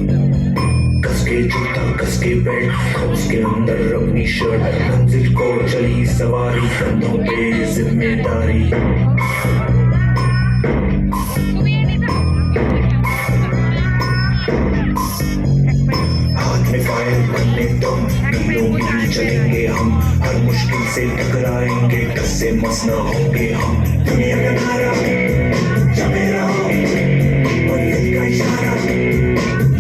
कसके जूता कसके बेल्ट उसके अंदर अपनी शर्ट मंजिल को चली सवारी कंधों पे जिम्मेदारी हाथ में फायर बनने तुम मीलों मील चलेंगे हम हर मुश्किल से टकराएंगे टस से मस न होंगे हम दुनिया का नारा जमे रहो मंजिल का इशारा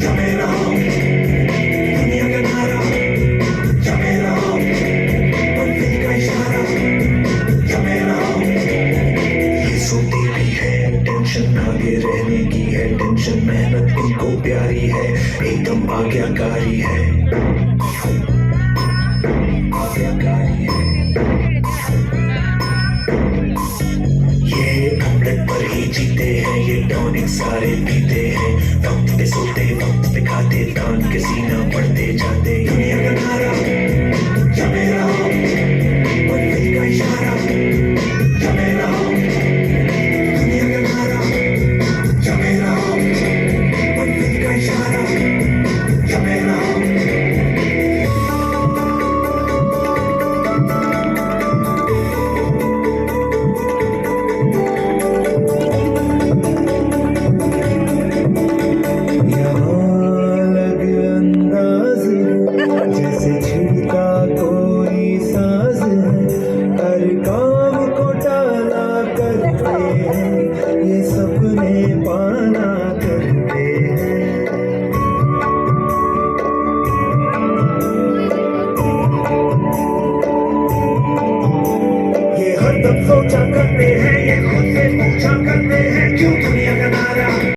जमे रहो दुनिया का नारा जमे रहो मंजिल का इशारा जमे रहो ये सोते भी है टेंशन आगे रहने की है टेंशन मेहनत इनको प्यारी है एकदम आज्ञाकारी है आज्ञाकारी है ये अमृत पर ही जीते हैं ये टॉनिक सारे पीते हैं वक्त पे सोते वक्त पे खाते तान के सीना